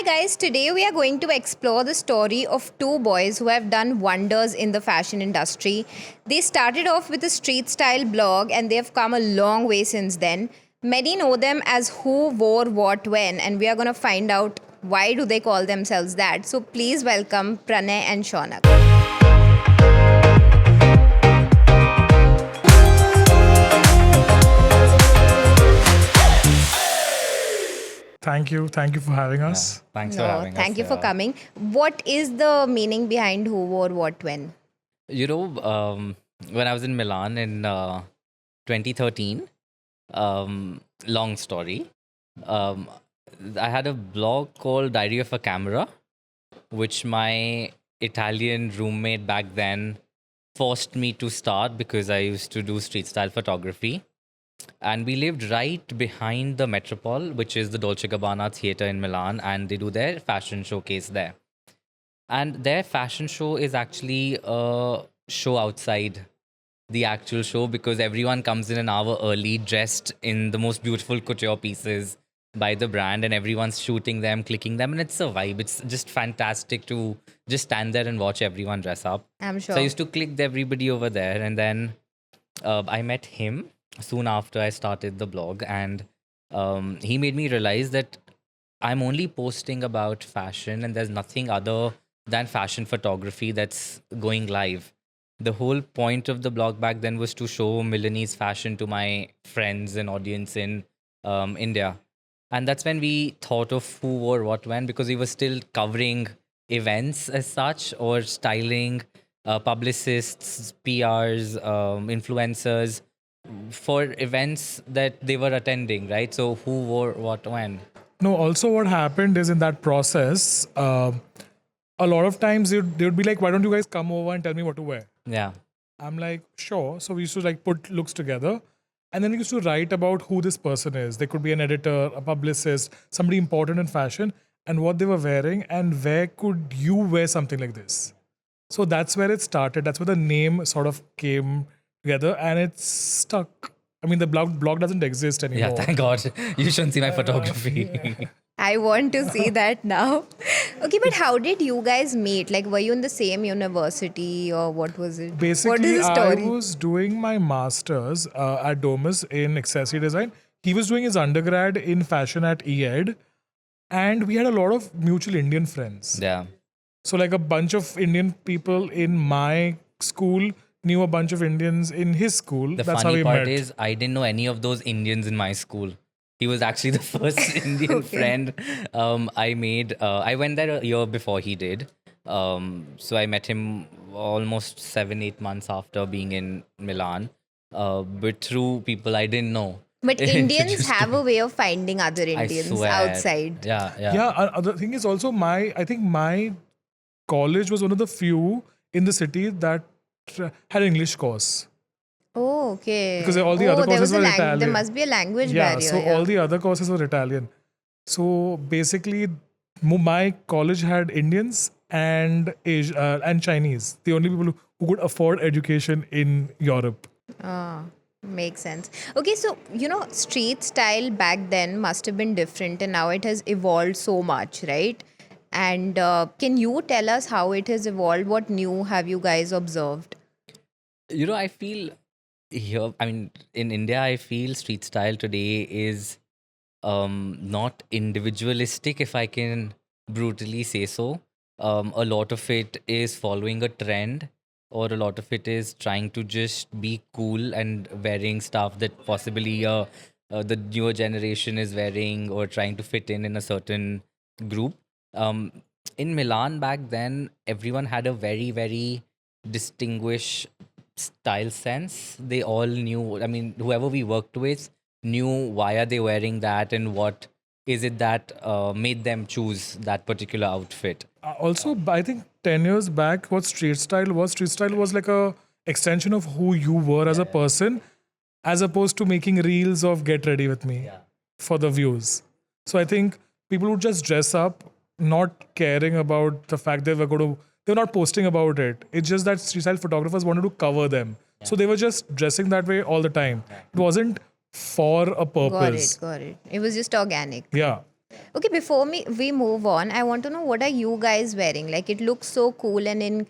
guys, today we are going to explore the story of two boys who have done wonders in the fashion industry. They started off with a street style blog and they have come a long way since then. Many know them as Who Wore What When, and we are going to find out why do they call themselves that. So please welcome Pranay and Shounak. Thank you. Thank you for having us. Thanks for having us. Thank you for coming. What is the meaning behind Who Wore What When? When I was in Milan in 2013, long story, I had a blog called Diary of a Camera, which my Italian roommate back then forced me to start because I used to do street style photography. And we lived right behind the Metropole, which is the Dolce Gabbana theater in Milan, and they do their fashion showcase there. And their fashion show is actually a show outside the actual show because everyone comes in an hour early, dressed in the most beautiful couture pieces by the brand, and everyone's shooting them, clicking them, and it's a vibe. It's just fantastic to just stand there and watch everyone dress up. I'm sure. So I used to click everybody over there, and then I met him soon after I started the blog, and he made me realize that I'm only posting about fashion and there's nothing other than fashion photography that's going live. The whole point of the blog back then was to show Milanese fashion to my friends and audience in India. And that's when we thought of Who Wore What When, because we were still covering events as such, or styling publicists, PRs, influencers for events that they were attending, right? So who wore what when? No, also what happened is in that process, a lot of times they would be like, why don't you guys come over and tell me what to wear? Yeah. I'm like, sure. So we used to like put looks together. And then we used to write about who this person is. They could be an editor, a publicist, somebody important in fashion, and what they were wearing, and where could you wear something like this? So that's where it started. That's where the name sort of came together, and it's stuck. I mean, the blog doesn't exist anymore. Yeah, thank God. You shouldn't see my photography. I want to see that now. Okay, but how did you guys meet? Like, were you in the same university or what was it? What Basically, is the I story? was doing my master's at Domus in accessory design. He was doing his undergrad in fashion at EED. And we had a lot of mutual Indian friends. Yeah. So like a bunch of Indian people in my school knew a bunch of Indians in his school. The That's how funny we part met. is I didn't know any of those Indians in my school. He was actually the first Indian friend I made. I went there a year before he did. So I met him almost 7-8 months after being in Milan. But through people I didn't know. But Indians Introduced have to a way of finding other I Indians swear. outside. Yeah. Yeah, the thing is also I think my college was one of the few in the city that had English course. Oh, okay. Because all the other there courses was a were Italian. There must be a language Yeah, barrier. so all the other courses were Italian. So basically, my college had Indians and and Chinese. The only people who could afford education in Europe. Makes sense. Okay, so, street style back then must have been different and now it has evolved so much, right? And can you tell us how it has evolved? What new have you guys observed? I feel here, in India, I feel street style today is not individualistic, if I can brutally say so. A lot of it is following a trend, or a lot of it is trying to just be cool and wearing stuff that possibly the newer generation is wearing, or trying to fit in a certain group. In Milan back then, everyone had a very, very distinguished style sense. They all knew, whoever we worked with knew why are they wearing that and what is it that made them choose that particular outfit. Also, I think 10 years back, what street style was like a extension of who you were as a person, as opposed to making reels of get ready with me for the views. So I think people would just dress up, not caring about the fact they were not posting about it. It's just that street style photographers wanted to cover them. So they were just dressing that way all the time. It wasn't for a purpose. Got it. It was just organic. Yeah. Okay, before we move on, I want to know what are you guys wearing? Like it looks so cool and in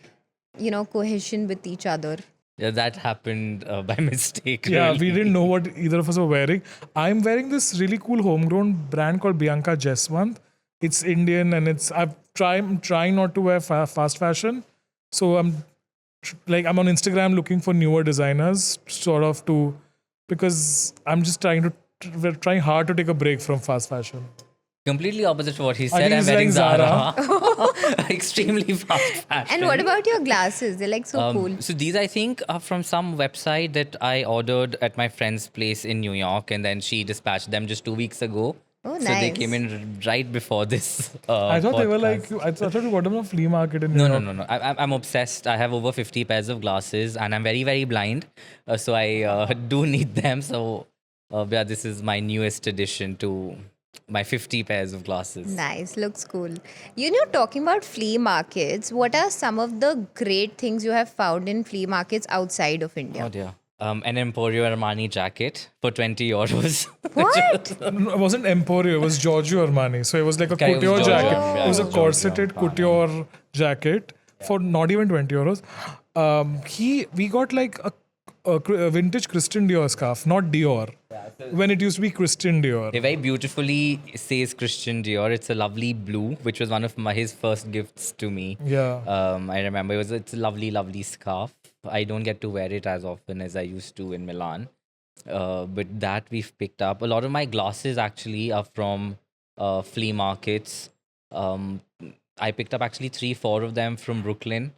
cohesion with each other. Yeah, that happened by mistake. Yeah, really. we didn't know what either of us were wearing. I'm wearing this really cool homegrown brand called Bianca Jeswant. It's Indian and I'm trying not to wear fast fashion. So I'm on Instagram looking for newer designers sort of because I'm just we're trying hard to take a break from fast fashion. Completely opposite to what he I said. think I'm he's wearing wearing Zara. Extremely fast fashion. And what about your glasses? They're like so cool. So these, I think, are from some website that I ordered at my friend's place in New York, and then she dispatched them just 2 weeks ago. Oh, So they nice. came in right before this. I thought they were podcast. like, I thought you got them from a flea market in New No, York. no, no, no. I'm obsessed. I have over 50 pairs of glasses, and I'm very, very blind. So I do need them. So yeah, this is my newest addition to my 50 pairs of glasses. Nice, looks cool. Talking about flea markets, what are some of the great things you have found in flea markets outside of India? Oh dear. An Emporio Armani jacket for 20 euros. What? No, it wasn't Emporio, it was Giorgio Armani. So it was like a Okay, it was couture Giorgio. jacket. Yeah, It was a it was Giorgio corseted Armani. couture jacket for not even 20 euros. We got like a vintage Christian Dior scarf, not Dior. When it used to be Christian Dior. It very beautifully says Christian Dior. It's a lovely blue, which was one of his first gifts to me. Yeah. I remember it's a lovely, lovely scarf. I don't get to wear it as often as I used to in Milan. But that we've picked up. A lot of my glasses actually are from flea markets. I picked up actually 3-4 of them from Brooklyn.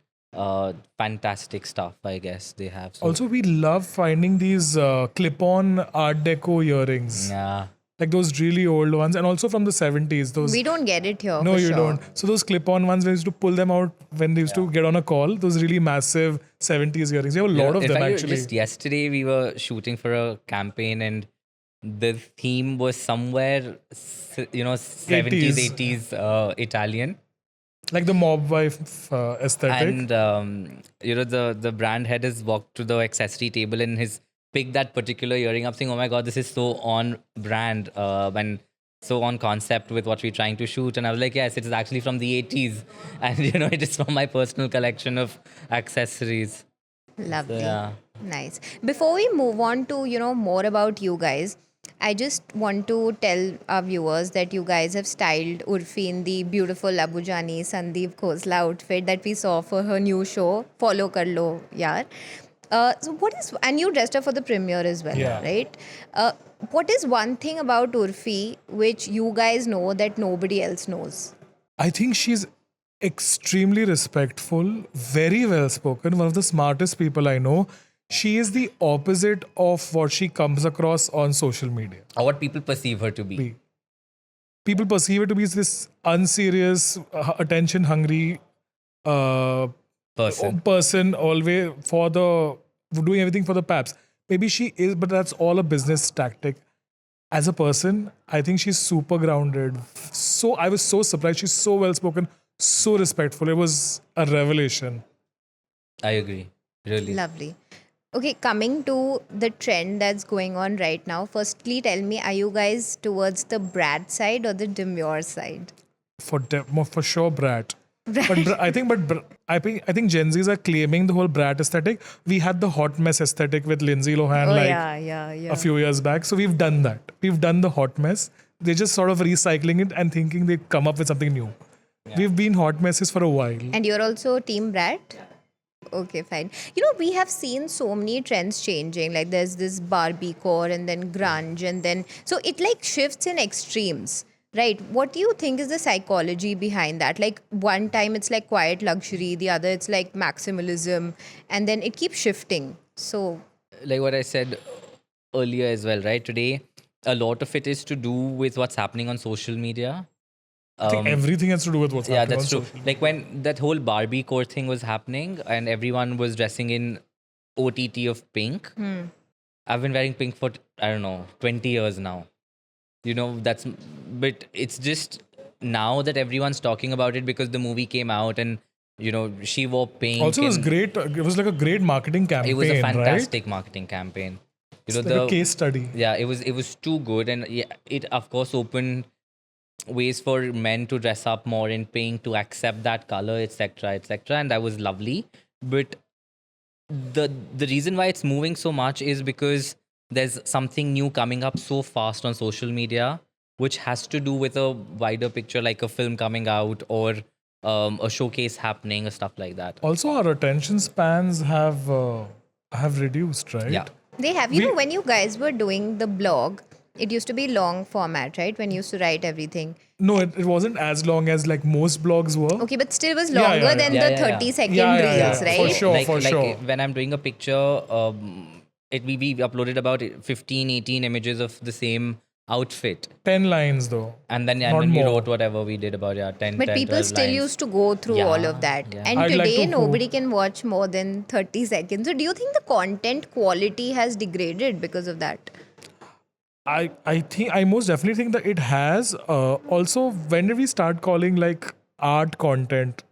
Fantastic stuff, I guess they have. So, Also, we love finding these clip-on Art Deco earrings. yeah. Like those really old ones. And also from the 70s. Those We don't get it here. No, for you sure. don't. So those clip-on ones, we used to pull them out when they used to get on a call. Those really massive 70s earrings. We have a lot of In them fact, actually. Just yesterday, we were shooting for a campaign, and the theme was somewhere, 70s, 80s Italian. Like the mob wife aesthetic. And the brand head has walked to the accessory table and has picked that particular earring up, saying, "Oh my god, this is so on brand and so on concept with what we're trying to shoot." And I was like, "Yes, it is actually from the 80s, and it is from my personal collection of accessories." Lovely. Yeah. Nice. Before we move on to, more about you guys, I just want to tell our viewers that you guys have styled Urfi in the beautiful Abujani Sandeep Khosla outfit that we saw for her new show, Follow Kar Lo Yaar. And you dressed her for the premiere as well, Yeah. right? What is one thing about Urfi which you guys know that nobody else knows? I think she's extremely respectful, very well spoken, one of the smartest people I know. She is the opposite of what she comes across on social media. Or what people perceive her to be. People perceive her to be this unserious, attention hungry person, always doing everything for the paps. Maybe she is, but that's all a business tactic. As a person, I think she's super grounded. So I was so surprised. She's so well spoken, so respectful. It was a revelation. I agree. Really. Lovely. Okay, coming to the trend that's going on right now. Firstly, tell me, are you guys towards the Brat side or the Demure side? For sure, Brat. I think Gen Zs are claiming the whole Brat aesthetic. We had the hot mess aesthetic with Lindsay Lohan yeah. a few years back. So we've done that. We've done the hot mess. They're just sort of recycling it and thinking they come up with something new. We've been hot messes for a while. And you're also Team Brat? Okay, fine. We have seen so many trends changing. Like there's this Barbiecore and then grunge and then... So it like shifts in extremes, right? What do you think is the psychology behind that? Like one time it's like quiet luxury, the other it's like maximalism, and then it keeps shifting. So... Like what I said earlier as well, right? Today, a lot of it is to do with what's happening on social media. I think everything has to do with what's Yeah, happening that's on true. social Like when that whole Barbiecore thing was happening and everyone was dressing in OTT of pink. I've been wearing pink for, 20 years now. But it's just now that everyone's talking about it because the movie came out and, she wore pink. Also, it was and great. It was like a great marketing campaign. It was a right? fantastic marketing campaign. It's like a case study. Yeah, it was too good, and yeah, it of course opened ways for men to dress up more in pink, to accept that color, etc., etc., and that was lovely. But the reason why it's moving so much is because there's something new coming up so fast on social media, which has to do with a wider picture, like a film coming out or a showcase happening or stuff like that. Also, our attention spans have reduced, right? Yeah. They have, when you guys were doing the blog, it used to be long format, right? When you used to write everything. No, it wasn't as long as like most blogs were. Okay, but still was Yeah, longer yeah, than yeah. the Yeah, yeah, 30-second yeah. Yeah, yeah, reels, yeah. right? For sure, like, for like sure. when I'm doing a picture, it will be uploaded about 15, 18 images of the same outfit. 10 lines though. And then Not we more. wrote whatever we did about 10, But 10, people 12 still lines. used to go through Yeah, all of that. yeah. And I'd like today, to nobody hope- can watch more than 30 seconds. So, do you think the content quality has degraded because of that? I most definitely think that it has. Also, when did we start calling like art content?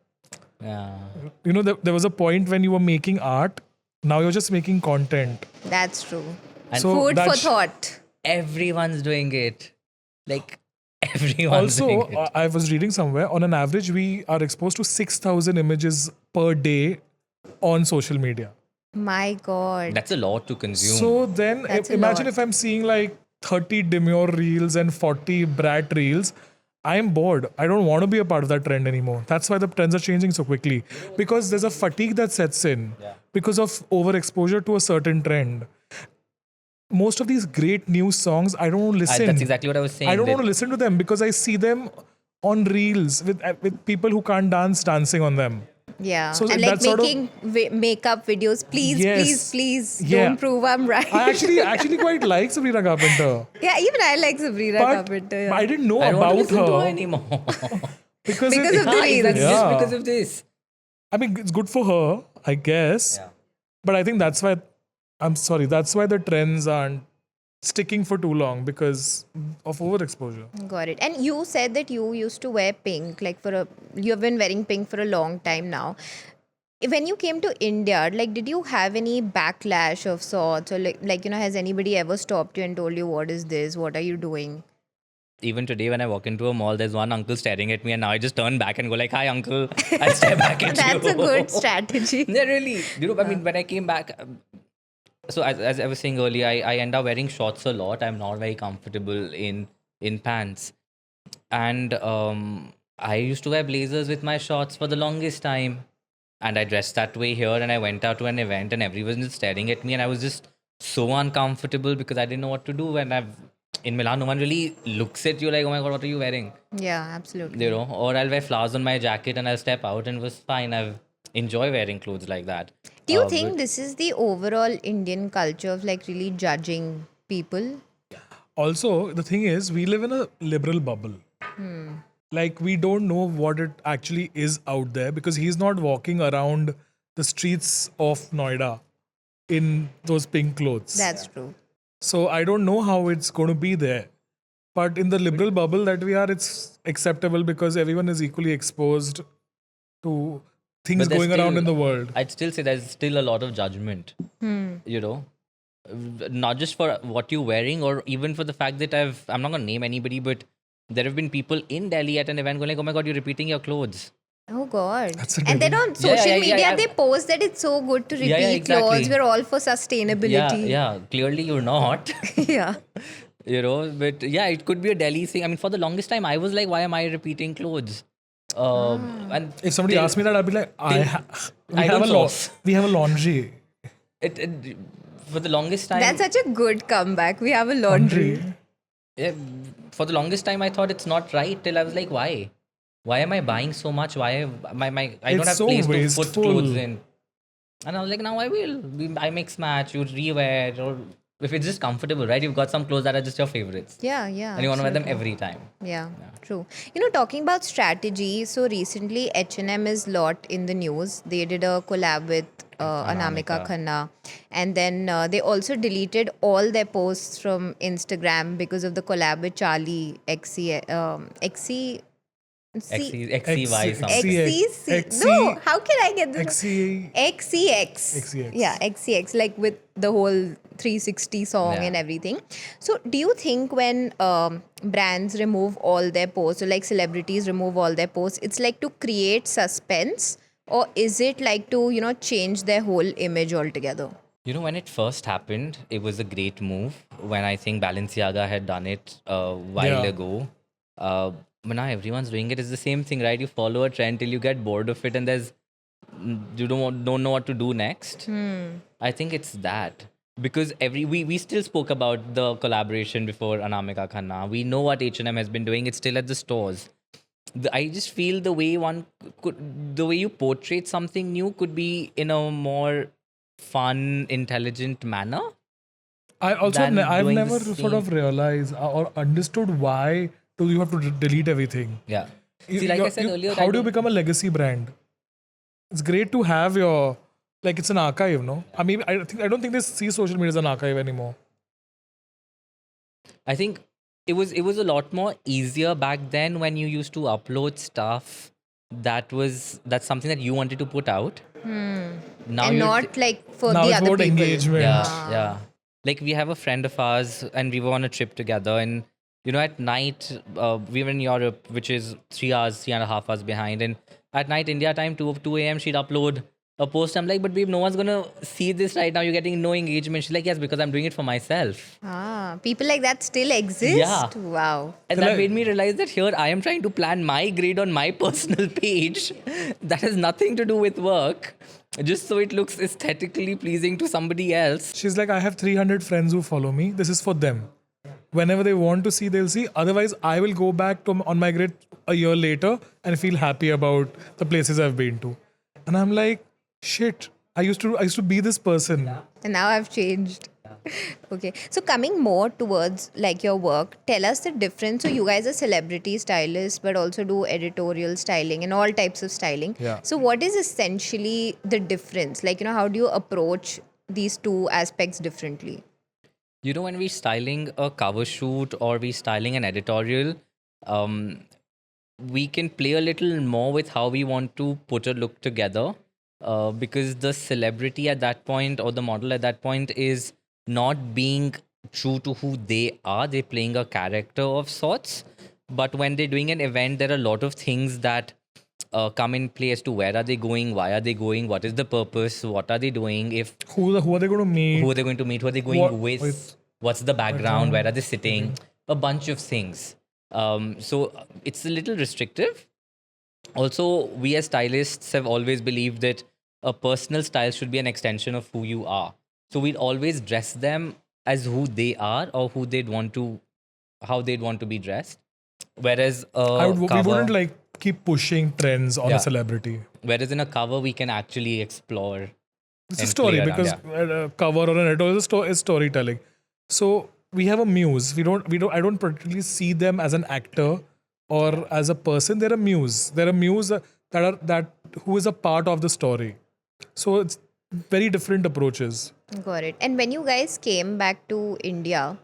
Yeah. You know, there was a point when you were making art. Now you're just making content. That's true. And So Food that for sh- thought. Everyone's doing it. Like, everyone's Also, doing it. I was reading somewhere, on an average, we are exposed to 6,000 images per day on social media. My God. That's a lot to consume. So then, That's a imagine lot. if I'm seeing like 30 Demure reels and 40 Brat reels. I am bored. I don't want to be a part of that trend anymore. That's why the trends are changing so quickly. Because there's a fatigue that sets in because of overexposure to a certain trend. Most of these great new songs, I don't want to listen. That's exactly what I was saying. I don't that- want to listen to them because I see them on reels with people who can't dance dancing on them. Yeah. So and like that sort of- making makeup videos. Please, Yes. please, Yeah. don't prove I'm right. I actually quite like Sabrina Carpenter. Yeah, even I like Sabrina But Carpenter. Yeah. I didn't know I don't want to about listen to her her anymore. because Because of the Ah, reels. exactly, Yeah. just because of this. I mean, it's good for her, I guess. Yeah. But I think that's why that's why the trends aren't sticking for too long because of overexposure. Got it. And you said that you used to wear pink, you have been wearing pink for a long time now. When you came to India, like, did you have any backlash of sorts, or has anybody ever stopped you and told you, what is this? What are you doing? Even today, when I walk into a mall, there's one uncle staring at me, and now I just turn back and go like, "Hi, uncle." I stare back at you. That's a good strategy. Yeah, really. I mean, when I came back, so as I was saying earlier, I end up wearing shorts a lot. I'm not very comfortable in pants, and I used to wear blazers with my shorts for the longest time, and I dressed that way here, and I went out to an event, and everyone was just staring at me, and I was just so uncomfortable because I didn't know what to do, and in Milan, no one really looks at you like, "Oh my God, what are you wearing?" Yeah, absolutely. You know, or I'll wear flowers on my jacket and I'll step out and it was fine. I enjoy wearing clothes like that. Do you think this is the overall Indian culture of like really judging people? Also, the thing is, we live in a liberal bubble. Like, we don't know what it actually is out there because he's not walking around the streets of Noida in those pink clothes. That's true. So I don't know how it's going to be there. But in the liberal bubble that we are, it's acceptable because everyone is equally exposed to things But there's going around still- in the world. I'd still say there's still a lot of judgment, you know, not just for what you're wearing or even for the fact that I'm not going to name anybody, but there have been people in Delhi at an event going like, "Oh my God, you're repeating your clothes." Oh God. That's a And then really- on social yeah, media, yeah. they post that it's so good to repeat Yeah, exactly. clothes. We're all for sustainability. Yeah, clearly you're not. Yeah. You know, but yeah, it could be a Delhi thing. I mean, for the longest time, I was like, why am I repeating clothes? And If somebody till- asked me that, I'd be like, I we don't sauce. we have a laundry. it for the longest time, That's such a good comeback. We have a laundry. yeah, for the longest time, I thought it's not right. Till I was like, why? Why am I buying so much? Why I don't It's have so place to put wasteful. clothes in? And I was like, now I will. I mix match. You rewear, or if it's just comfortable, right? You've got some clothes that are just your favorites, Yeah. and you want to wear them absolutely. every time. Yeah, true. Talking about strategy, so recently H&M is lot in the news. They did a collab with Anamika Khanna, and then they also deleted all their posts from Instagram because of the collab with Charlie XC. XCY something. XCC. No, how can I get this? XC. XCX. XCX. Yeah, XCX, like with the whole 360 song Yeah. and everything. So, do you think when brands remove all their posts, or like celebrities remove all their posts, it's like to create suspense, or is it like to, change their whole image altogether? When it first happened, it was a great move. When I think Balenciaga had done it a while Yeah. ago. But now everyone's doing it. It's the same thing, right? You follow a trend till you get bored of it, and you don't know what to do next. I think it's that because we still spoke about the collaboration before Anamika Khanna. We know what H&M has been doing. It's still at the stores. I just feel the way you portray something new could be in a more fun, intelligent manner. I've than doing the never sort same- of realized or understood why do you have to delete everything. Yeah. See, like I said earlier, how do you become a legacy brand? It's great to have your it's an archive, no? I mean, I don't think they see social media as an archive anymore. I think it was a lot more easier back then when you used to upload stuff that's something that you wanted to put out. Now And you're not like for Now the it's other about people. engagement. yeah. Like we have a friend of ours and we were on a trip together, and at night we were in Europe, which is 3.5 hours behind, and at night India time 2 a.m. she'd upload a post. I'm like, but babe, no one's gonna see this right now, you're getting no engagement. She's like, yes, because I'm doing it for myself. People like that still exist? Yeah. Wow. And that made me realize that here I am trying to plan my grade on my personal page that has nothing to do with work, just so it looks aesthetically pleasing to somebody else. She's like, I have 300 friends who follow me. This is for them. Whenever they want to see, they'll see. Otherwise, I will go back to on my grid a year later and feel happy about the places I've been to. And I'm like, shit. I used to be this person. And now I've changed. Okay. So coming more towards like your work, tell us the difference. So you guys are celebrity stylists, but also do editorial styling and all types of styling. Yeah. So what is essentially the difference? Like, how do you approach these two aspects differently? When we're styling a cover shoot or we're styling an editorial, we can play a little more with how we want to put a look together, because the celebrity at that point or the model at that point is not being true to who they are. They're playing a character of sorts. But when they're doing an event, there are a lot of things that come in play as to where are they going, why are they going, what is the purpose, what are they doing, Who are they going to meet? who are they going to meet, who are they going with, what's the background, where are they sitting, a bunch of things. So it's a little restrictive. Also, we as stylists have always believed that a personal style should be an extension of who you are. So we'd always dress them as who they are or how they'd want to be dressed. Whereas we wouldn't keep pushing trends on Yeah. a celebrity. whereas in a cover we can actually explore. It's a and story play around, because a cover or an editorial is storytelling. So we have a muse. I don't particularly see them as an actor or as a person. They're a muse. They're a muse that who is a part of the story. So it's very different approaches. Got it. And when you guys came back to India,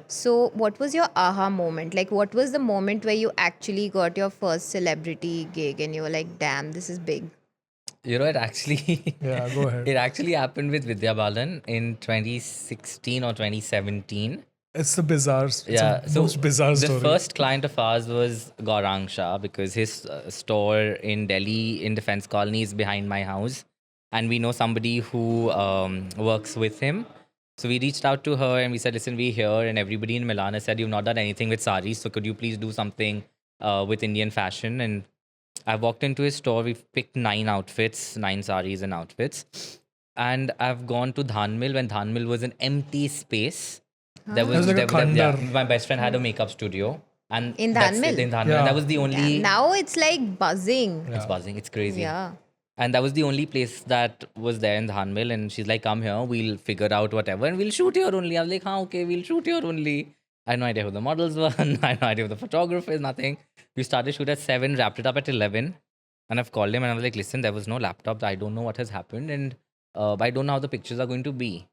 so what was your aha moment? Like, what was the moment where you actually got your first celebrity gig and you were like, damn, this is big? It actually Yeah, go ahead. it actually happened with Vidya Balan in 2016 or 2017. It's the bizarre. Yeah, It's the most bizarre the story. first client of ours was Gaurang Shah, because his store in Delhi in Defense Colony is behind my house, and we know somebody who works with him. So we reached out to her and we said, listen, we're here, and everybody in Milan has said, you've not done anything with saris, so could you please do something with Indian fashion? And I walked into his store, we've picked 9 saris and outfits. And I've gone to Dhanmil when Dhanmil was an empty space. There was, It was like a khandar. my best friend had a makeup studio. And In that's Dhanmil? it, in Dhanmil. Yeah. And that was the only... Now it's like buzzing. It's buzzing, it's crazy. Yeah. And that was the only place that was there in Dhanmil. And she's like, come here, we'll figure out whatever, and we'll shoot here only. I was like, okay, we'll shoot here only. I had no idea who the models were. I had no idea who the photographer is, nothing. We started shoot at 7, wrapped it up at 11. And I've called him and I was like, listen, there was no laptop. I don't know what has happened. And I don't know how the pictures are going to be.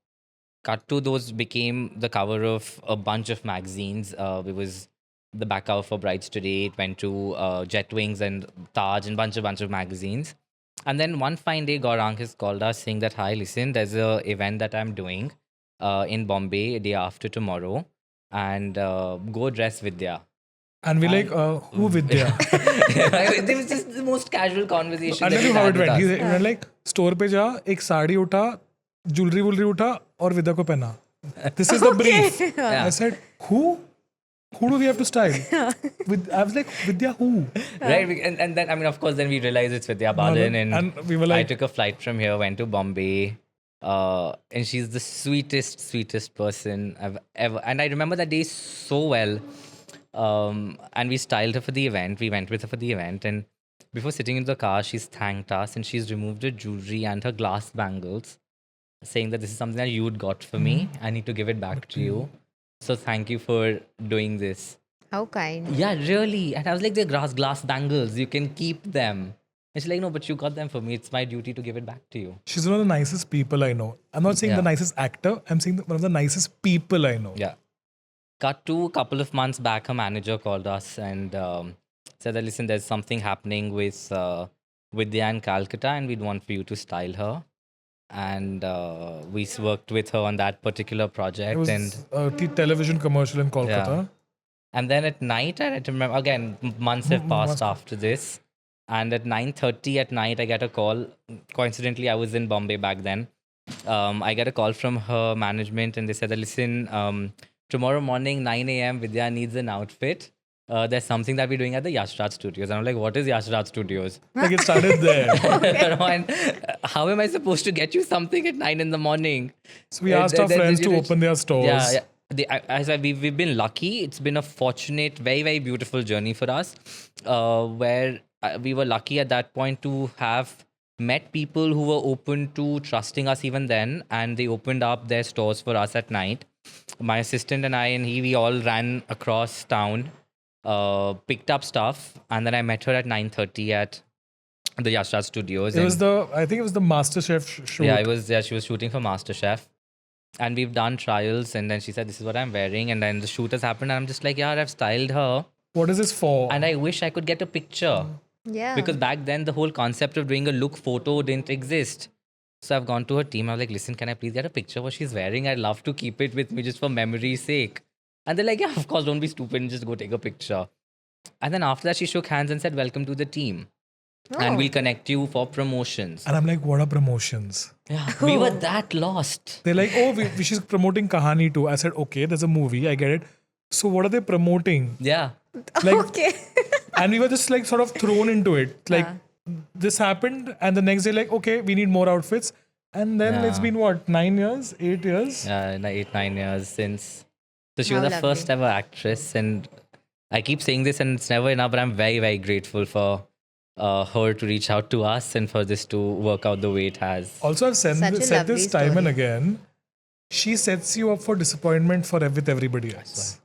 Cut to, those became the cover of a bunch of magazines. It was the back cover for Brides Today. It went to Jet Wings and Taj and bunch of magazines. And then one fine day, Gaurang has called us saying that, hi, listen, there's a event that I'm doing in Bombay day after tomorrow, and go dress Vidya. And we're like, who Vidya? It was just the most casual conversation. I'll that tell you we how had it with went. us. He went like, store पे जा, एक साड़ी उठा, jewelry उठा, और विद्या को पहना. This is the brief. I said, who? Who do we have to style? I was like, Vidya, who? Right, and then, I mean, of course, then we realized it's Vidya Balan, and we were I like, took a flight from here, went to Bombay, and she's the sweetest person I've ever. And I remember that day so well. And we styled her for the event. We went with her for the event, and before sitting in the car, she's thanked us, and she's removed her jewelry and her glass bangles, saying that this is something that you got for me. I need to give it back to you. So thank you for doing this. How kind. Yeah, really. And I was like, they're glass bangles. You can keep them. And she's like, no, but you got them for me. It's my duty to give it back to you. she's one of the nicest people I know. I'm not saying Yeah. the nicest actor. I'm saying one of the nicest people I know. Yeah. Cut to a couple of months back, her manager called us and said that, listen, there's something happening with Vidya in Calcutta, and we'd want for you to style her. And we worked with her on that particular project. It was And a television commercial in Kolkata. And then at night, I remember, again, months have passed after this. And at 9:30 at night, I get a call. Coincidentally, I was in Bombay back then. I get a call from her management, and they said that, listen, tomorrow morning, 9 a.m., Vidya needs an outfit. There's something that we're doing at the Yaar Studios. And I'm like, what is Yaar Studios? Like it started there. And how am I supposed to get you something at 9 in the morning? So we asked our friends to open their stores. Yeah. As we've been lucky. It's been a fortunate, very, very beautiful journey for us, where we were lucky at that point to have met people who were open to trusting us even then, and they opened up their stores for us at night. My assistant and I and we all ran across town, picked up stuff, and then I met her at 9:30 at the Yaar Studios. I think it was the MasterChef shoot. Yeah, she was shooting for MasterChef. And we've done trials, and then she said, this is what I'm wearing. And then the shoot has happened, and I'm just like, yeah, I've styled her. What is this for? And I wish I could get a picture. Yeah. Because back then, the whole concept of doing a look photo didn't exist. So I've gone to her team. I was like, listen, can I please get a picture of what she's wearing? I'd love to keep it with me just for memory's sake. And they're like, yeah, of course, don't be stupid and just go take a picture. And then after that, she shook hands and said, welcome to the team. And we'll connect you for promotions. And I'm like, what are promotions? Yeah, we were that lost. They're like, oh, she's promoting Kahani too. I said, okay, there's a movie. I get it. So what are they promoting? Yeah. Like, Okay. and we were just like sort of thrown into it. Like this happened, and the next day, like, okay, we need more outfits. And then it's been what, 9 years, 8 years? Yeah, 8-9 years since. So she was How the first ever actress, and I keep saying this, and it's never enough. But I'm very, very grateful for her to reach out to us and for this to work out the way it has. Also, I've said Such a this lovely time and story. again. She sets you up for disappointment with everybody else.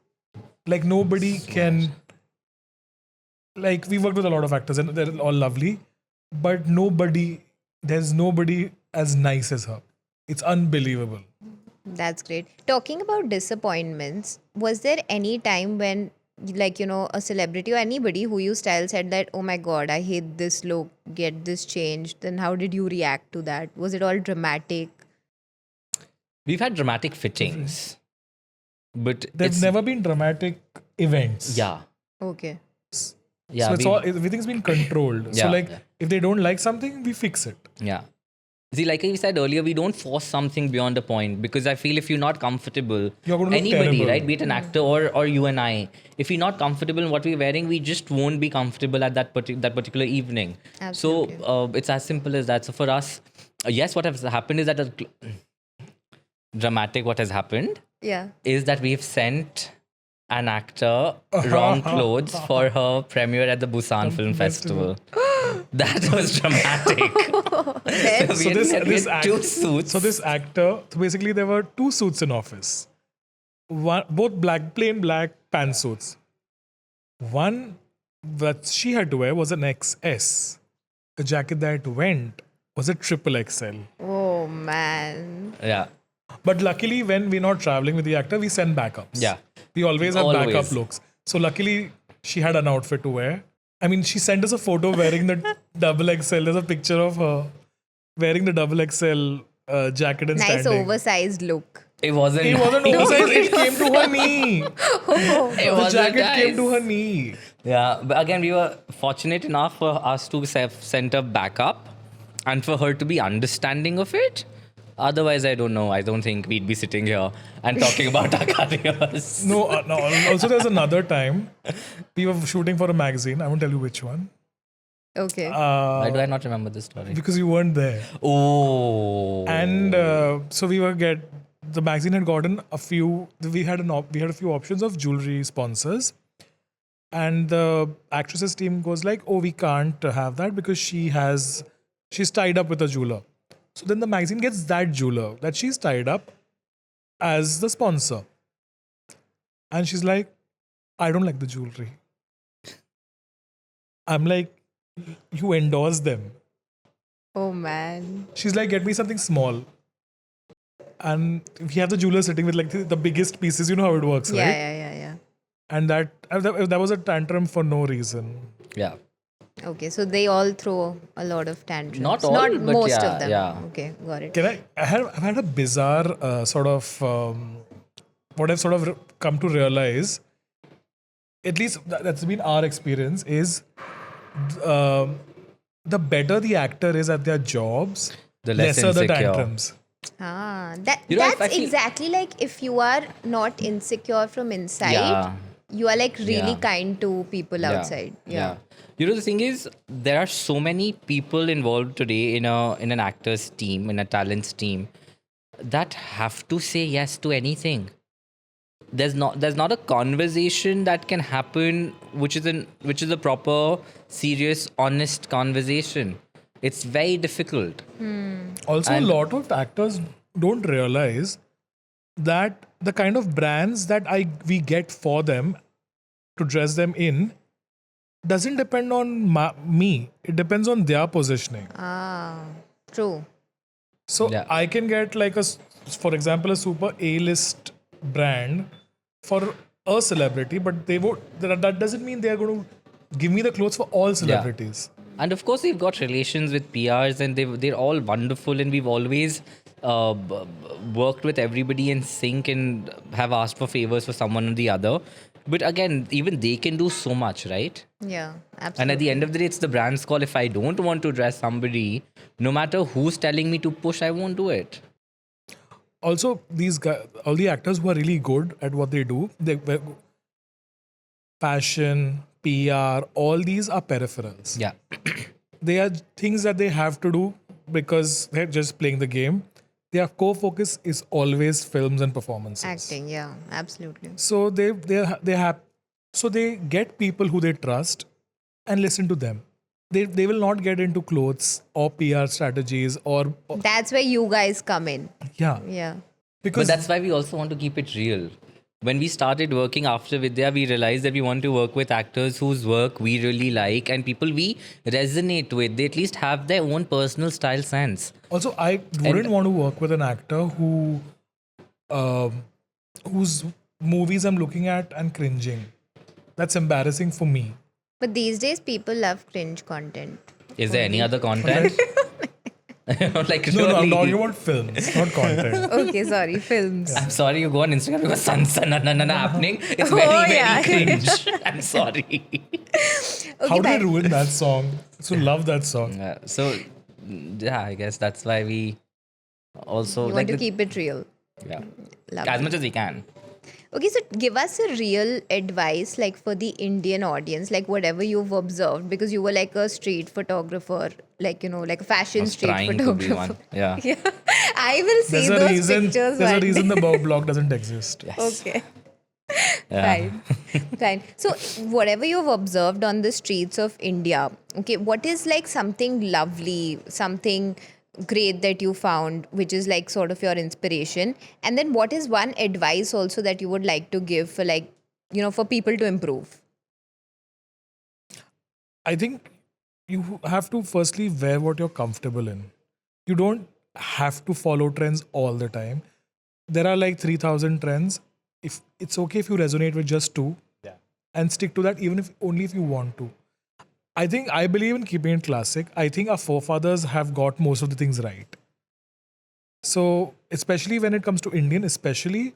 Like nobody can. Like we worked with a lot of actors, and they're all lovely, but there's nobody as nice as her. It's unbelievable. That's great. Talking about disappointments, was there any time when, like, a celebrity or anybody who you style said that, oh my God, I hate this look, get this changed? Then how did you react to that? Was it all dramatic? We've had dramatic fittings, but There's never been dramatic events. Yeah. Okay. Yeah. So it's everything's been controlled. So if they don't like something, we fix it. Yeah. See, like I said earlier, we don't force something beyond a point, because I feel if you're not comfortable, You're gonna look anybody, terrible. right, be it an actor or you and I, if we're not comfortable in what we're wearing, we just won't be comfortable at that particular evening. Absolutely. So it's as simple as that. So for us, yes, what has happened is that dramatic. What has happened Yeah. is that we've sent an actor wrong clothes for her premiere at the Busan Film Festival. That was dramatic. So two suits. So this actor, so basically there were two suits in office. Both plain black pantsuits. One that she had to wear was an XS. The jacket that went was a triple XL. Oh, man. Yeah. But luckily, when we're not traveling with the actor, we send backups. Yeah. We always have Always. backup looks. So luckily, she had an outfit to wear. I mean, she sent us a photo wearing the double XL. There's a picture of her wearing the double XL jacket and Nice standing. oversized look. It wasn't. It wasn't oversized. It came to her knee. It The wasn't jacket came to nice. her knee. Yeah, but again, we were fortunate enough for us to send a backup and for her to be understanding of it. Otherwise, I don't know. I don't think we'd be sitting here and talking about our careers. No, also there's another time we were shooting for a magazine. I won't tell you which one. Okay. Why do I not remember this story? Because you weren't there. Oh. And so the magazine had gotten a few. We had a few options of jewelry sponsors, and the actress's team goes like, "Oh, we can't have that because she's tied up with a jeweler." So then the magazine gets that jeweler that she's tied up as the sponsor, and she's like, "I don't like the jewelry." I'm like, "You endorse them." Oh man. She's like, "Get me something small." And we have the jeweler sitting with like the biggest pieces. You know how it works, Yeah, right? yeah. And that was a tantrum for no reason. Yeah. Okay, so they all throw a lot of tantrums. Not all, Not but most yeah, of them. yeah. Okay, got it. I've had a bizarre what I've sort of come to realize, at least that's been our experience, is the better the actor is at their jobs, The less lesser the insecure. tantrums. That You know, that's I feel- exactly like if you are not insecure from inside, Yeah. you are like really Yeah. kind to people outside. Yeah. You know, the thing is, there are so many people involved today in an actor's team, in a talent's team, that have to say yes to anything. There's not a conversation that can happen which is a proper, serious, honest conversation. It's very difficult. Also, a lot of actors don't realize that the kind of brands that we get for them to dress them in doesn't depend on me. It depends on their positioning. True. So Yeah. I can get like for example, a super A-list brand for a celebrity, but that doesn't mean they're going to give me the clothes for all celebrities. And of course, we've got relations with PRs, and they're all wonderful, and we've always worked with everybody in sync and have asked for favors for someone or the other. But again, even they can do so much, right? Yeah, absolutely. And at the end of the day, it's the brand's call. If I don't want to dress somebody, no matter who's telling me to push, I won't do it. Also, these guys, all the actors who are really good at what they do, fashion, PR, all these are peripherals. Yeah. They are things that they have to do because they're just playing the game. Their core focus is always films and performances. Acting, yeah, absolutely. So they get people who they trust and listen to them. They will not get into clothes or PR strategies or That's where you guys come in. yeah. Yeah. But Because that's why we also want to keep it real. When we started working after Vidya, we realized that we want to work with actors whose work we really like and people we resonate with. They at least have their own personal style sense. also I wouldn't want to work with an actor whose movies I'm looking at and cringing. That's embarrassing for me. But these days, people love cringe content. Is there any other content? Like, No, I'm really? talking about films, not content. Okay, sorry, films. I'm sorry, you go on Instagram because happening. It's Oh, very, yeah. very cringe. I'm sorry. How did I fine. ruin that song? So love that song. So, yeah, I guess that's why we also You like want to keep it real. yeah, Love as it. much as we can. Okay, so give us a real advice, like for the Indian audience, like whatever you've observed, because you were like a street photographer, like, you know, like a fashion I was street trying to photographer. be one. Yeah. Yeah. I will see There's a those reason. pictures There's a one reason day. the blog doesn't exist. Yes. Okay. Yeah. Fine. Fine. So, whatever you've observed on the streets of India, okay, what is like something lovely, something great that you found, which is like sort of your inspiration? And then, what is one advice also that you would like to give for, like, you know, for people to improve? I think you have to firstly wear what you're comfortable in. You don't have to follow trends all the time. There are like 3,000 trends. If it's okay if you resonate with just two, and stick to that, even if only if you want to. I believe in keeping it classic. I think our forefathers have got most of the things right. So, especially when it comes to Indian, especially,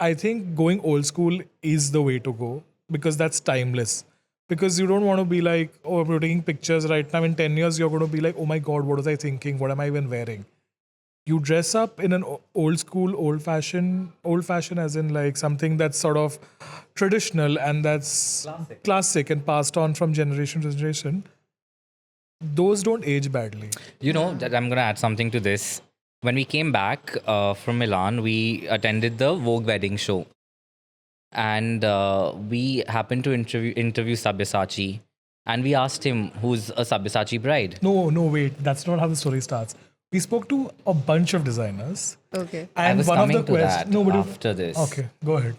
I think going old school is the way to go because that's timeless. Because you don't want to be like, oh, we're taking pictures right now. In 10 years, you're going to be like, oh my God, what was I thinking? What am I even wearing? You dress up in an old school, old fashioned as in like something that's sort of traditional and that's classic and passed on from generation to generation. Those don't age badly. You know, that I'm going to add something to this. When we came back from Milan, we attended the Vogue wedding show. And we happened to interview Sabyasachi. And we asked him, who's a Sabyasachi bride? No, wait. That's not how the story starts. We spoke to a bunch of designers. Okay. I And was one of coming the to questions. that after this. Okay, go ahead.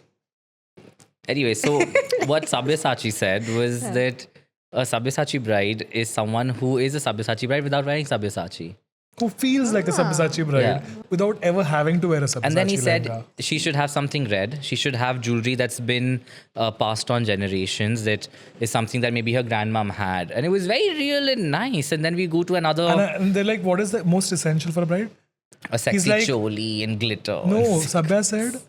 Anyway, so what Sabyasachi said was that a Sabyasachi bride is someone who is a Sabyasachi bride without wearing Sabyasachi. Who feels like a Sabyasachi bride Yeah. without ever having to wear a Sabyasachi And then he said lehenga. she should have something red. She should have jewelry that's been passed on generations. That is something that maybe her grandmom had. And it was very real and nice. And then we go to another, And they're like, what is the most essential for a bride? a sexy like- choli and glitter. No, and Sabya said,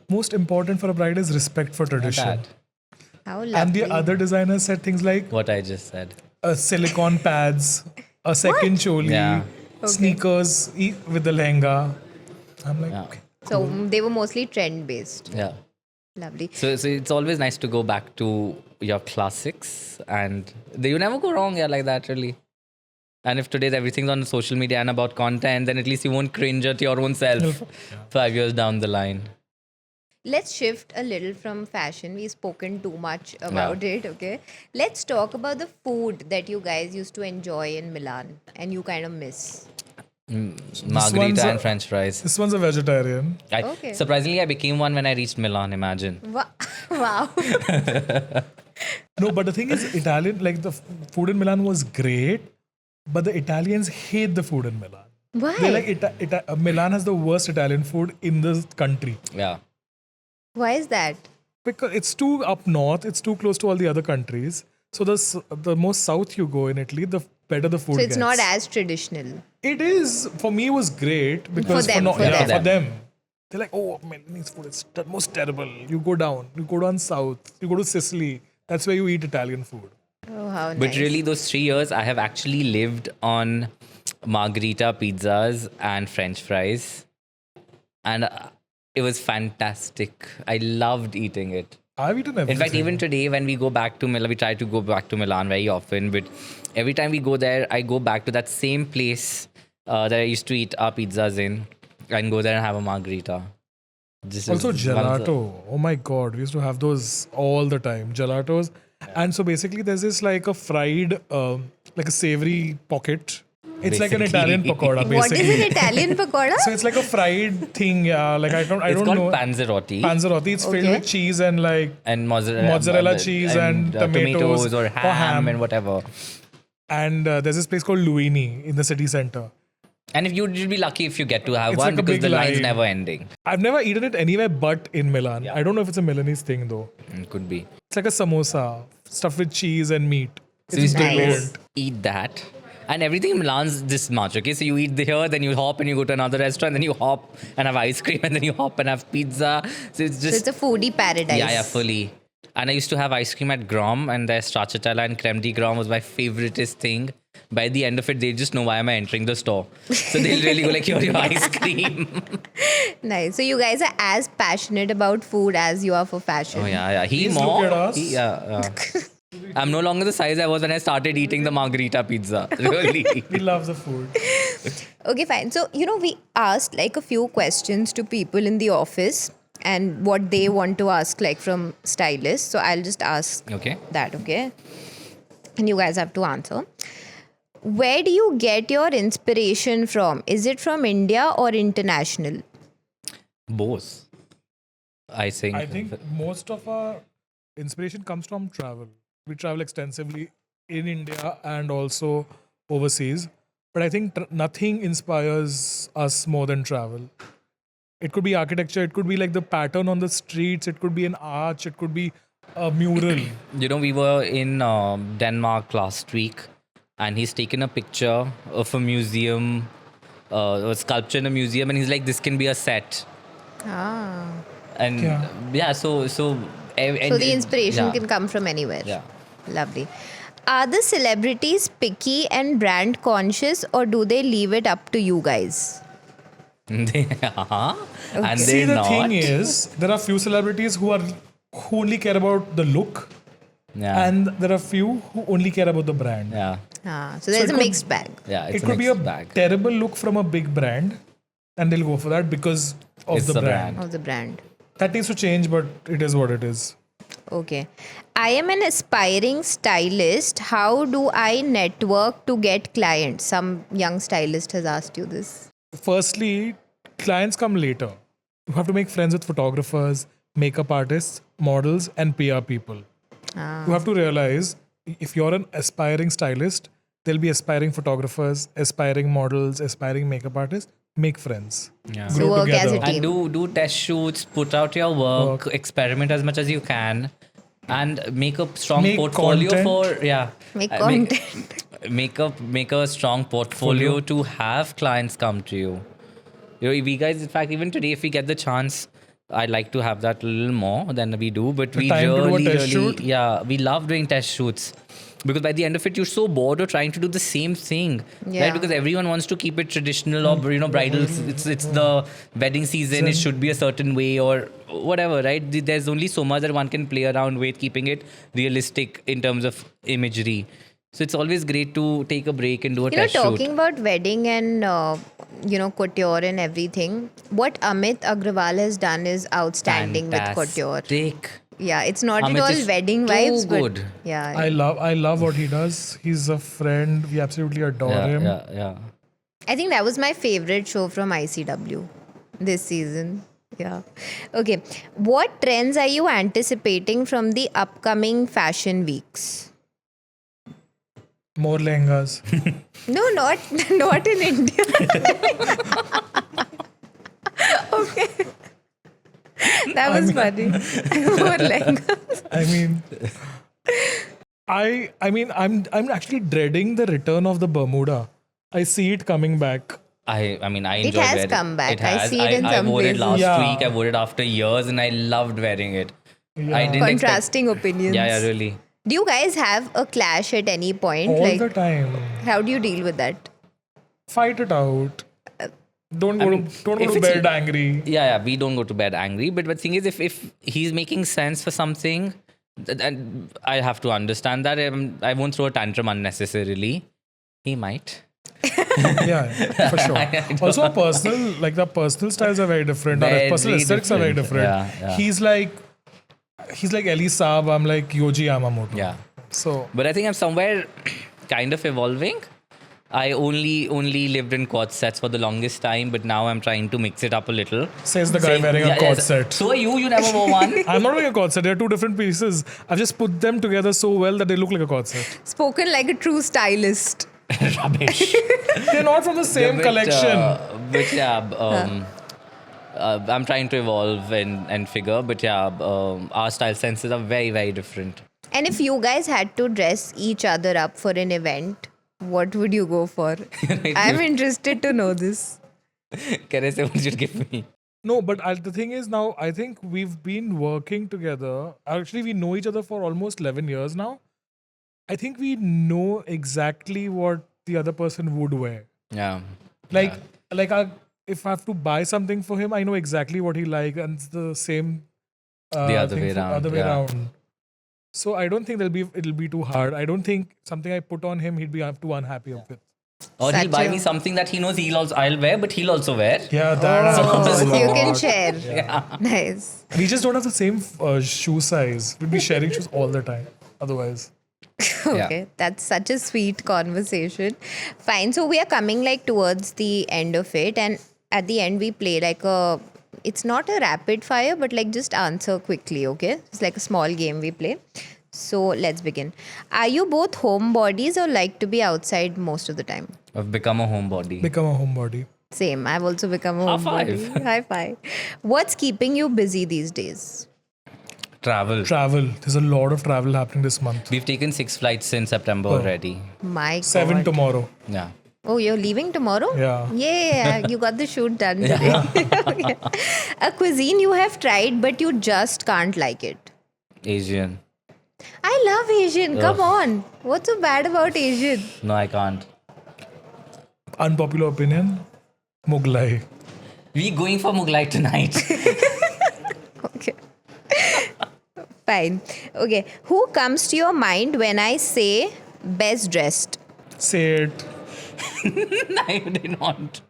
most important for a bride is respect for tradition. that. How lovely. And the other designers said things like What I just said. silicone pads, a second choli, Yeah. sneakers with the lehenga. I'm like, Yeah. okay. So they were mostly trend based. Yeah. Lovely. So it's always nice to go back to your classics, and you never go wrong, like that, really. And if today everything's on social media and about content, then at least you won't cringe at your own self 5 years down the line. Let's shift a little from fashion. We've spoken too much about it, okay? Let's talk about the food that you guys used to enjoy in Milan and you kind of miss. one's Margarita a- and French fries. This one's a vegetarian. Okay. Surprisingly, I became one when I reached Milan. Imagine. Wow. No, but the thing is, Italian, like the food in Milan was great, but the Italians hate the food in Milan. Why? They're like, Milan has the worst Italian food in the country. Yeah. Why is that? Because it's too up north, it's too close to all the other countries. So the more south you go in Italy, the better the food So it's gets. not as traditional. It is. For me, it was great because them, for yeah, them. for them. They're like, oh, Milanese food is the most terrible. You go down south, you go to Sicily. That's where you eat Italian food. Oh, how nice. But really, those 3 years, I have actually lived on margarita pizzas and French fries. And it was fantastic. I loved eating it. I've eaten everything. In fact, even today, when we go back to Milan, we try to go back to Milan very often. But every time we go there, I go back to that same place that I used to eat our pizzas in and go there and have a margarita. This Also is one of the- gelato. Oh my God. We used to have those all the time. Gelatos. And so basically there's this like a fried, like a savory pocket. It's like an Basically. Italian pakoda, What basically. is an Italian pakoda? So it's like a fried thing, yeah. Like I It's don't called know. panzerotti. Panzerotti. It's filled Okay. with cheese and like And mozzarella cheese and tomatoes or or ham, ham. and whatever. and there's this place called Luini in the city center. And if you'd be lucky if you get to have It's one like a because big the line's line. never ending. I've never eaten it anywhere but in Milan. I don't know if it's a Milanese thing though. Could be. It's like a samosa stuffed with cheese and meat. So we used to go Nice. eat that. And everything in Milan's this much, okay? So you eat here, then you hop and you go to another restaurant, then you hop and have ice cream, and then you hop and have pizza. So it's So just... it's a foodie paradise. yeah, fully. And I used to have ice cream at Grom, and their stracciatella and creme de Grom was my favoriteest thing. By the end of it, they just know why am I entering the store. So they'll really go like, here's your ice cream. Nice. So you guys are as passionate about food as you are for fashion. Oh, yeah. He Please more. look at us. Yeah. I'm no longer the size I was when I started eating the margarita pizza. Really. We love the food. Okay, fine. So, we asked like a few questions to people in the office and what they want to ask like from stylists. So I'll just ask Okay. that, okay? And you guys have to answer. Where do you get your inspiration from? Is it from India or international? Both. I think. I think most of our inspiration comes from travel. We travel extensively in India and also overseas. But I think nothing inspires us more than travel. It could be architecture, it could be like the pattern on the streets, it could be an arch, it could be A mural. We were in Denmark last week, and he's taken a picture of a museum, a sculpture in a museum, and he's like, "This can be a set." Ah. And Yeah. So the inspiration can come from anywhere. Yeah. Lovely. Are the celebrities picky and brand conscious, or do they leave it up to you guys? They are, and See, they're the not. thing is, there are few celebrities who only care about the look, Yeah. and there are few who only care about the brand. Yeah. So there's it a could- mixed bag. Yeah. It's It could be a mixed bag. terrible look from a big brand, and they'll go for that because of It's the the brand. brand. Of the brand. That needs to change, but it is what it is. Okay. I am an aspiring stylist. How do I network to get clients? Some young stylist has asked you this. Firstly, clients come later. You have to make friends with photographers, makeup artists, models, and PR people. You have to realize if you're an aspiring stylist, there'll be aspiring photographers, aspiring models, aspiring makeup artists. Make friends. Yeah. So Grow work as a together. team. And do test shoots, put out your work, experiment as much as you can, and make a strong Make portfolio content. Make uh, content. make a strong portfolio to have clients come to you. We guys, in fact, even today, if we get the chance, I'd like to have that a little more than we do. But we time to do a really, test really, shoot? yeah, we love doing test shoots. Because by the end of it, you're so bored of trying to do the same thing, Yeah. right? Because everyone wants to keep it traditional or bridal. It's the wedding season. It should be a certain way or whatever, right? There's only so much that one can play around with, keeping it realistic in terms of imagery. So it's always great to take a break and do a test Talking shoot. about wedding and, couture and everything, what Amit Agrawal has done is outstanding with couture. Fantastic. Yeah, it's not Amit at all is wedding too vibes, good. but yeah. I love what he does. He's a friend. We absolutely adore him. Yeah. I think that was my favorite show from ICW this season. Yeah. Okay. What trends are you anticipating from the upcoming fashion weeks? More lehengas. No, not in India. Okay. That was funny. More lehengas. I'm actually dreading the return of the Bermuda. I see it coming back. I enjoyed has wearing come back. It I has. see it in I some wore it places. last Yeah. week. I wore it after years, and I loved wearing it. Yeah. I didn't expect. Contrasting opinions. Yeah, really. Do you guys have a clash at any point? All the time. How do you deal with that? Fight it out. Don't go mean, to if it's- bed angry. Yeah. We don't go to bed angry, but the thing is, if he's making sense for something, then I have to understand that. I won't throw a tantrum unnecessarily. He might. Yeah, for sure. Also, the personal styles are very different. Our Very personal aesthetics are very different. different. Yeah. He's like Eli Saab. I'm like Yoji Yamamoto. Yeah. So But I think I'm somewhere kind of evolving. I only lived in quad sets for the longest time, but now I'm trying to mix it up a little. says the guy wearing a quad set. So are you never wore one. I'm not wearing a quad set. They're two different pieces. I've just put them together so well that they look like a quad set. Spoken like a true stylist. Rubbish. They're not from the same collection. But yeah, I'm trying to evolve and figure. But yeah, our style senses are very, very different. And if you guys had to dress each other up for an event, what would you go for? I'm interested to know this. Can I say what you give me? No, but the thing is now, I think we've been working together. Actually, we know each other for almost 11 years now. I think we know exactly what the other person would wear. Yeah. If I have to buy something for him, I know exactly what he likes, and it's the same. The other thing way for around, Other way yeah. around. So I don't think it'll be too hard. I don't think something I put on him he'd be too unhappy with. Or he'll Such buy a- me something that he knows I'll wear, but he'll also wear. Yeah, that happens a So you can lot. share. Nice. We just don't have the same shoe size. We'd be sharing shoes all the time. Otherwise, Okay, that's such a sweet conversation. Fine. So we are coming towards the end of it, and at the end we play it's not a rapid fire, but just answer quickly. Okay, it's like a small game we play. So let's begin. Are you both homebodies or like to be outside most of the time? I've become a homebody. become a homebody. Same. I've also become a High homebody. five. High five. What's keeping you busy these days? Travel. There's a lot of travel happening this month. We've taken 6 flights since September already. My 7 God. tomorrow. Yeah. Oh, you're leaving tomorrow? Yeah. Yeah, you got the shoot done today. Okay. A cuisine you have tried but you just can't like it. Asian. I love Asian. Come on. What's so bad about Asian? No, I can't. Unpopular opinion, Mughlai. We going for Mughlai tonight. Okay. Fine. Okay. Who comes to your mind when I say best dressed? Say it. I did not.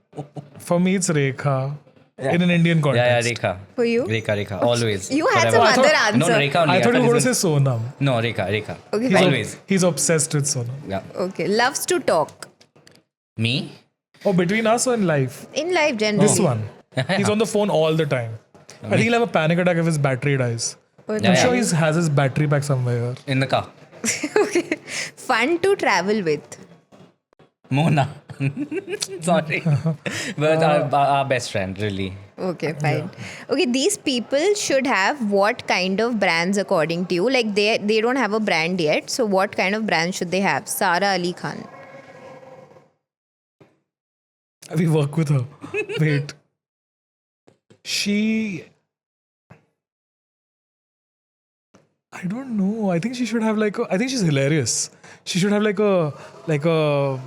For me, it's Rekha. In an Indian Yeah, context. Rekha. For you? Rekha. Always. You had Forever. some other answer. No, Rekha only. I thought you were thought going to this say Sonam. No, Rekha. Okay, He's, fine. Always. he's obsessed with Sonam. Yeah. Okay. Loves to talk. Me? Oh, between us or in life? In life, generally. This one. He's on the phone all the time. I think he'll have a panic attack if his battery dies. What Yeah, I'm yeah. sure he has his battery back somewhere. In the car. Okay. Fun to travel with. Mona. Sorry. But our best friend, really. Okay, fine. Okay, these people should have what kind of brands according to you? Like they don't have a brand yet. So what kind of brand should they have? Sara Ali Khan. We work with her. Wait. I don't know. I think she should have I think she's hilarious. She should have like a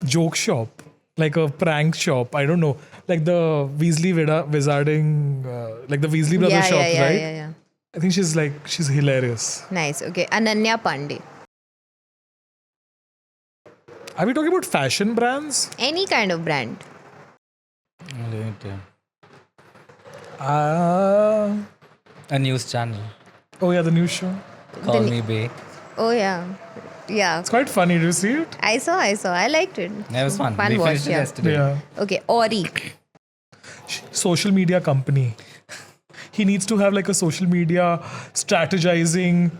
joke shop, like a prank shop. I don't know. Like the Weasley Wizarding, like the Weasley Brothers shop, right? Yeah. I think she's hilarious. Nice. Okay. Ananya Pandey. Are we talking about fashion brands? Any kind of brand. A news channel. Oh yeah, the news show. Call me Bay. Oh yeah. Yeah. It's quite funny. Do you see it? I saw. I liked it. That was fun. Fun We watch, finished it yeah. yesterday. Yeah. Okay. Ori. Social media company. He needs to have like a social media strategizing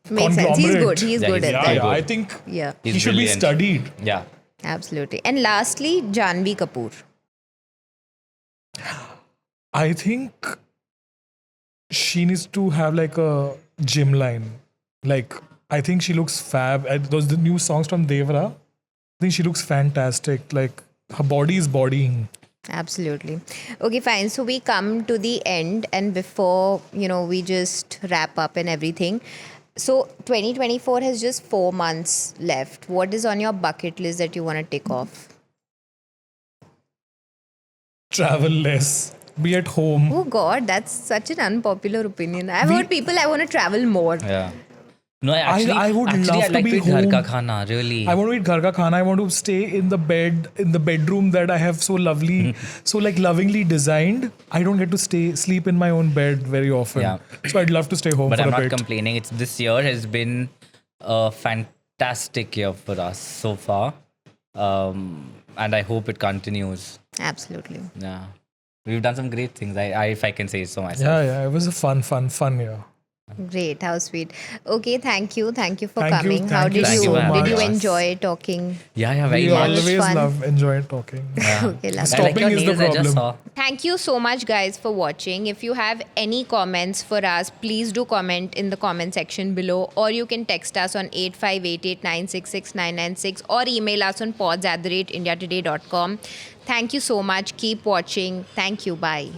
Makes sense. He's conglomerate. good. He's Yeah, good he's at Yeah, that. yeah. good. I think Yeah. he He's should brilliant. be studied. Yeah. Absolutely. And lastly, Janvi Kapoor. I think she needs to have like a gym line. Like, I think she looks fab. Those the new songs from Devra. I think she looks fantastic. Like, her body is bodying. Absolutely. Okay, fine. So we come to the end, and before, we just wrap up and everything. So 2024 has just 4 months left. What is on your bucket list that you want to tick off? Travel less. Be at home. Oh God, that's such an unpopular opinion. I've heard people, I want to travel more. Yeah. No, I would actually, love I'd to like be to eat ghar ka home. khana, really. I want to eat ghar ka khana. I want to stay in the bedroom that I have so lovingly designed. I don't get to sleep in my own bed very often. Yeah. So I'd love to stay home But for I'm a not bit. complaining. This year has been a fantastic year for us so far. And I hope it continues. Absolutely. Yeah. We've done some great things, if I can say so myself. Yeah. It was a fun year. Great. How sweet. Okay, thank you. Thank you for Thank you, coming. How thank you did so did you much. enjoy talking? Yeah, very We much. was always fun. love enjoying talking. Yeah. Okay, love I like Stopping your is the nails, I just problem. saw. Thank you so much, guys, for watching. If you have any comments for us, please do comment in the comment section below, or you can text us on 8588966996 or email us on pods@indiatoday.com. Thank you so much. Keep watching. Thank you. Bye.